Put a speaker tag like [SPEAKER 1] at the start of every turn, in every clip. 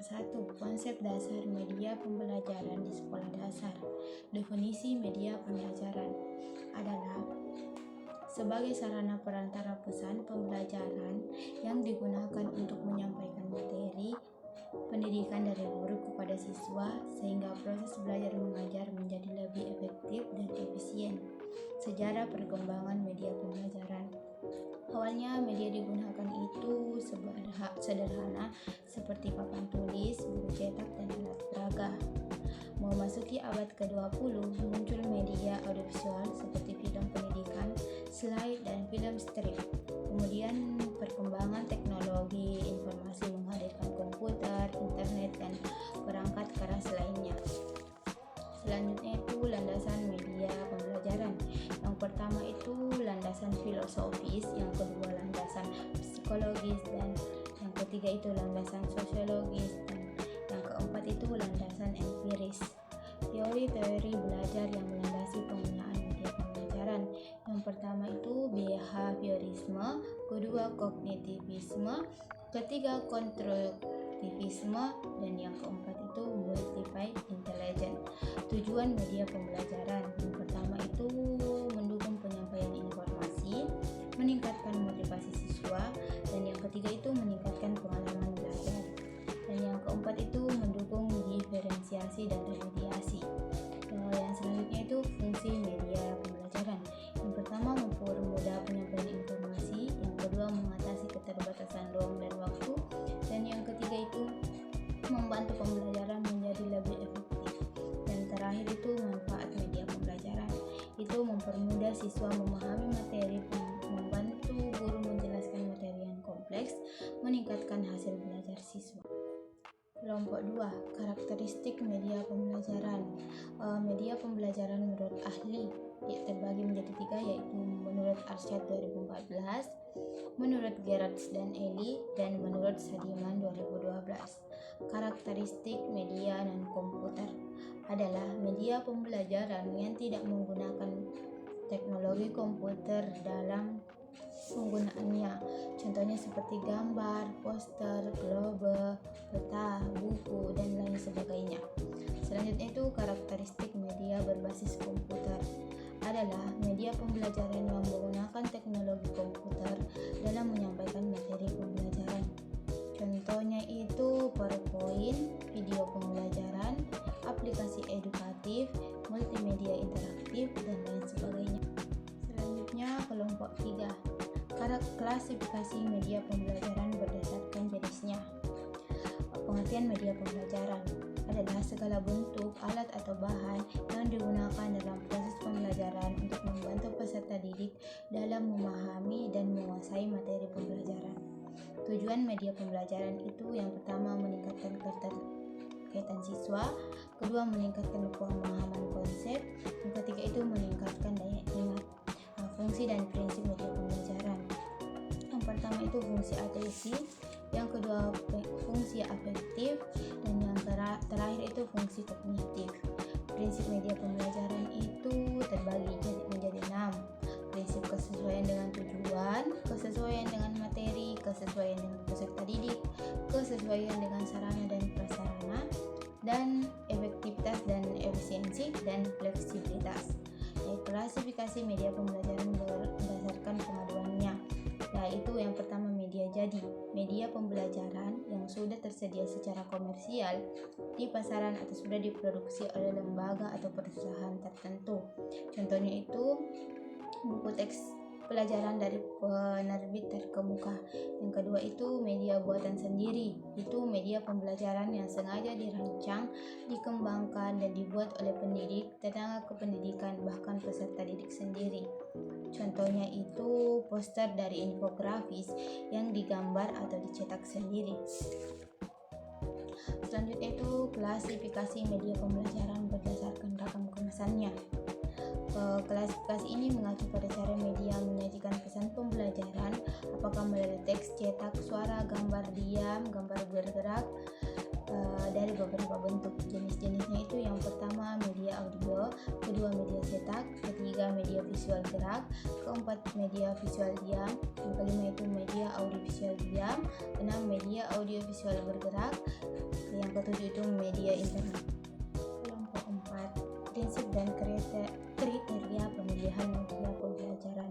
[SPEAKER 1] 1. Konsep dasar media pembelajaran di sekolah dasar. Definisi media pembelajaran adalah sebagai sarana perantara pesan pembelajaran yang digunakan untuk menyampaikan materi pendidikan dari guru kepada siswa sehingga proses belajar mengajar menjadi lebih efektif dan efisien. Sejarah perkembangan media pembelajaran. Awalnya media digunakan itu sederhana seperti papan tulis, buku cetak, dan alat peraga. Memasuki abad ke-20, muncul media audiovisual seperti film pendidikan, slide, dan film strip. Kemudian perkembangan teknologi informasi menghadirkan komputer, internet, dan perangkat keras lainnya. Selanjutnya itu landasan media pembelajaran. Yang pertama itu landasan filosofis, yang kedua landasan psikologis, dan yang ketiga itu landasan sosiologis, dan yang keempat itu landasan empiris. Teori-teori belajar yang melandasi penggunaan media pembelajaran. Yang pertama itu behaviorisme, kedua kognitivisme, ketiga konstruktivisme, dan yang keempat itu multiplied intelligence. Tujuan media pembelajaran. Yang pertama itu mendukung penyampaian informasi, meningkatkan motivasi siswa, dan yang ketiga itu meningkatkan pengalaman belajar. Dan yang keempat itu mendukung diferensiasi dan remediasi. Yang selanjutnya itu fungsi media pembelajaran. Yang pertama mempermudah penyampaian informasi, yang kedua mengatasi keterbatasan ruang dan waktu, dan yang ketiga itu membantu pembelajaran menjadi lebih efektif. Dan terakhir itu manfaat media pembelajaran. Itu mempermudah siswa memahami materi, membantu guru menjelaskan materi yang kompleks, meningkatkan hasil belajar siswa. Kelompok 2. Karakteristik media pembelajaran. Media pembelajaran menurut ahli terbagi menjadi 3, yaitu menurut Arsyad 2014, menurut Gerards dan Eli, dan menurut Sadiman 2012. Karakteristik media dan komputer adalah media pembelajaran yang tidak menggunakan teknologi komputer dalam penggunaannya. Contohnya seperti gambar, poster, globe, peta, buku, dan lain sebagainya. Selanjutnya itu karakteristik media berbasis komputer adalah media pembelajaran yang menggunakan teknologi komputer dalam menyampaikan materi pembelajaran. Contohnya itu PowerPoint, video pembelajaran, aplikasi edukatif, multimedia interaktif, dan lain sebagainya. Selanjutnya kelompok 3. Klasifikasi media pembelajaran berdasarkan jenisnya. Pengertian media pembelajaran adalah segala bentuk, alat atau bahan yang digunakan dalam proses pembelajaran untuk membantu peserta didik dalam memahami dan menguasai materi pembelajaran. Tujuan media pembelajaran itu yang pertama meningkatkan keterkaitan siswa, kedua meningkatkan pemahaman konsep, yang ketiga itu meningkatkan daya ingat. Fungsi dan prinsip media pembelajaran. Yang pertama itu fungsi atensi, yang kedua fungsi afektif, dan yang terakhir itu fungsi kognitif. Prinsip media pembelajaran itu terbagi menjadi 6. Prinsip kesesuaian dengan tujuan, kesesuaian dengan materi, kesesuaian dengan peserta didik, kesesuaian dengan sarana dan prasarana, dan efektivitas dan efisiensi, dan fleksibilitas. Klasifikasi media pembelajaran berdasarkan pengaduannya, yaitu yang pertama media jadi, media pembelajaran yang sudah tersedia secara komersial di pasaran atau sudah diproduksi oleh lembaga atau perusahaan tertentu. Contohnya itu buku teks pelajaran dari penerbit terkemuka. Yang kedua itu media buatan sendiri, itu media pembelajaran yang sengaja dirancang, dikembangkan, dan dibuat oleh pendidik, tenaga kependidikan, bahkan peserta didik sendiri. Contohnya itu poster dari infografis yang digambar atau dicetak sendiri. Selanjutnya itu klasifikasi media pembelajaran berdasarkan ragam kemasannya. Klasifikasi ini mengacu pada cara media menyajikan pesan pembelajaran, apakah melalui teks, cetak, suara, gambar diam, gambar bergerak, dari beberapa bentuk. Jenis-jenisnya itu yang pertama media audio, kedua media cetak, ketiga media visual gerak, keempat media visual diam, yang kelima itu media audiovisual diam, keenam media audiovisual bergerak. bergerak. Yang ketujuh itu media internet. Kelompok 4, prinsip dan kriteria pemilihan media pembelajaran.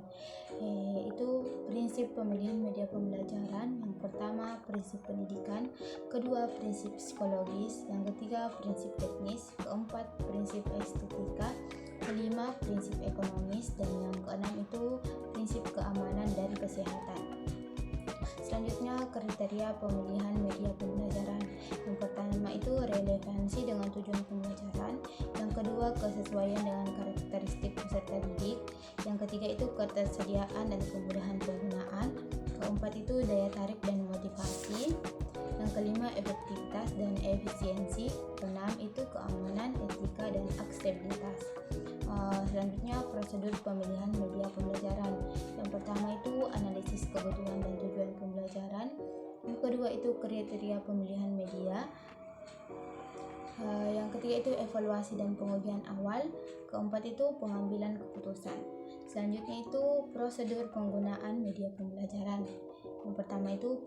[SPEAKER 1] Itu prinsip pemilihan media pembelajaran. Yang pertama, prinsip pendidikan. Kedua, prinsip psikologis. Yang ketiga, prinsip teknis. Keempat, prinsip estetika. Kelima, prinsip ekonomis. Dan yang keenam itu prinsip keamanan dan kesehatan. Selanjutnya, kriteria pemilihan media pembelajaran. Yang pertama itu relevansi dengan tujuan pembelajaran. Yang kedua, kesesuaian dengan karakteristik peserta didik. Yang ketiga itu ketersediaan dan kemudahan penggunaan. Keempat itu daya tarik dan motivasi. Yang kelima, efektivitas dan efisiensi. Keenam itu keamanan, etika dan akseptabilitas. Selanjutnya, prosedur pemilihan media pembelajaran. Yang pertama itu analisis kebutuhan dan tujuan pembelajaran. Yang kedua itu kriteria pemilihan media. Yang ketiga itu evaluasi dan pengujian awal. Keempat itu pengambilan keputusan. Selanjutnya itu prosedur penggunaan media pembelajaran. Yang pertama itu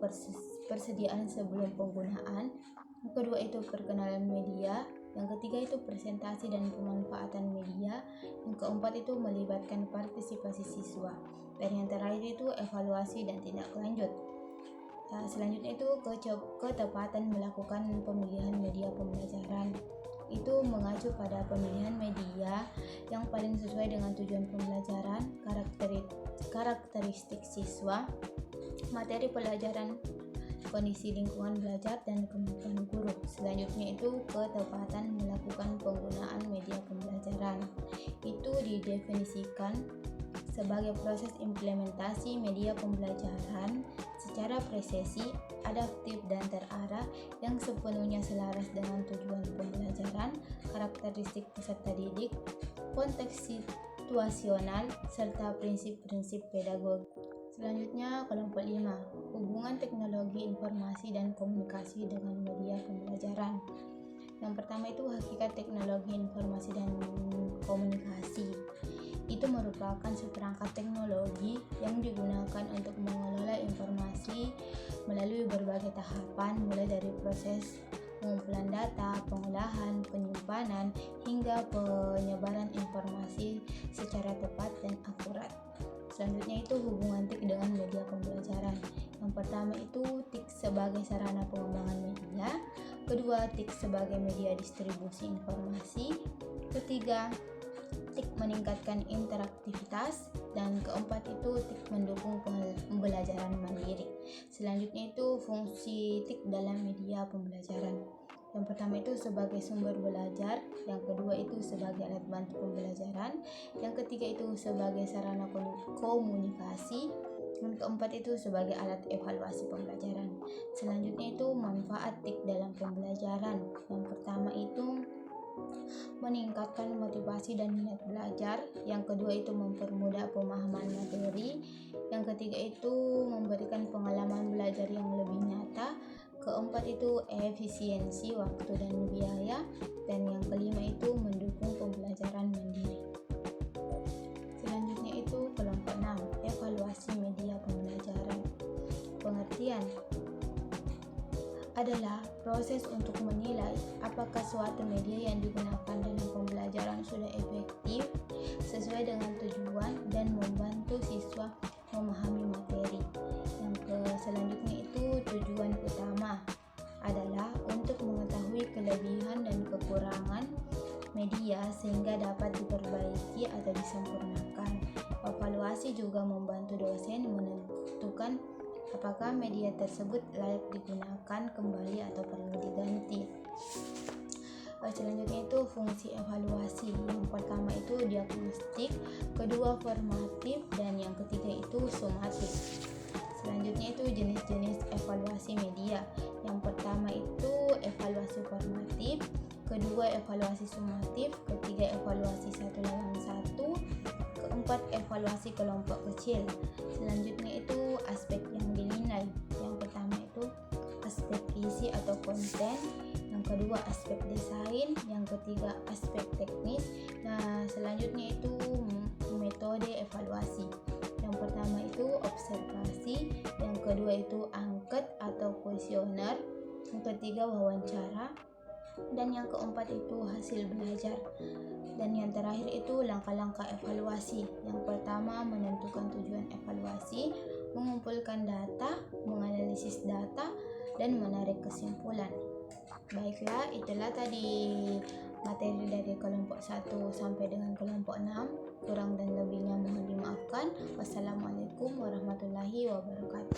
[SPEAKER 1] persediaan sebelum penggunaan. Yang kedua itu perkenalan media. Yang ketiga itu presentasi dan pemanfaatan media. Yang keempat itu melibatkan partisipasi siswa. Dan yang terakhir itu evaluasi dan tindak lanjut. Selanjutnya itu ketepatan melakukan pemilihan media pembelajaran. Itu mengacu pada pemilihan media yang paling sesuai dengan tujuan pembelajaran, karakteristik siswa, materi pelajaran, kondisi lingkungan belajar, dan kemampuan guru. Selanjutnya itu ketepatan melakukan penggunaan media pembelajaran. Itu didefinisikan sebagai proses implementasi media pembelajaran secara presisi, adaptif dan terarah yang sepenuhnya selaras dengan tujuan pembelajaran, karakteristik peserta didik, konteks situasional, serta prinsip-prinsip pedagogi. Selanjutnya, kelompok 5, hubungan teknologi informasi dan komunikasi dengan media pembelajaran. Yang pertama itu hakikat teknologi informasi dan komunikasi. Itu merupakan seperangkat teknologi yang digunakan untuk mengelola informasi melalui berbagai tahapan, mulai dari proses pengumpulan data, pengolahan, penyimpanan, hingga penyebaran informasi secara tepat dan akurat. Selanjutnya itu hubungan TIK dengan media pembelajaran. Yang pertama itu TIK sebagai sarana pengembangan media. Kedua, TIK sebagai media distribusi informasi. Ketiga, TIK meningkatkan interaktivitas. Dan keempat itu TIK mendukung pembelajaran mandiri. Selanjutnya itu fungsi TIK dalam media pembelajaran. Yang pertama itu sebagai sumber belajar, yang kedua itu sebagai alat bantu pembelajaran, yang ketiga itu sebagai sarana komunikasi, yang keempat itu sebagai alat evaluasi pembelajaran. Selanjutnya itu manfaat TIK dalam pembelajaran. Yang pertama itu meningkatkan motivasi dan minat belajar, yang kedua itu mempermudah pemahaman materi, yang ketiga itu memberikan pengalaman belajar yang lebih nyata, keempat itu efisiensi waktu dan biaya, dan yang kelima itu mendukung pembelajaran mandiri. Selanjutnya itu kelompok 6, evaluasi media pembelajaran. Pengertian adalah proses untuk menilai apakah suatu media yang digunakan dalam pembelajaran sudah efektif, sesuai dengan tujuan, dan membantu siswa memahami materi. Selanjutnya itu tujuan utama adalah untuk mengetahui kelebihan dan kekurangan media sehingga dapat diperbaiki atau disempurnakan. Evaluasi juga membantu dosen menentukan apakah media tersebut layak digunakan kembali atau perlu diganti. Selanjutnya itu fungsi evaluasi. Yang pertama itu diagnostik, kedua formatif, dan yang ketiga itu sumatif. Selanjutnya itu jenis-jenis evaluasi media. Yang pertama itu evaluasi formatif, kedua evaluasi sumatif, ketiga evaluasi 1-1, keempat evaluasi kelompok kecil. Selanjutnya itu aspek yang dinilai. Yang pertama itu aspek isi atau konten, yang kedua aspek desain, yang ketiga aspek teknis. Nah, selanjutnya itu metode evaluasi. Yang pertama itu observasi, yang kedua itu angket atau kuesioner, yang ketiga wawancara, dan yang keempat itu hasil belajar. Dan yang terakhir itu langkah-langkah evaluasi. Yang pertama, menentukan tujuan evaluasi, mengumpulkan data, menganalisis data, dan menarik kesimpulan. Baiklah, itulah tadi materi dari kelompok 1 sampai dengan kelompok 6. Kurang dan lebihnya mohon dimaafkan. Wassalamualaikum warahmatullahi wabarakatuh.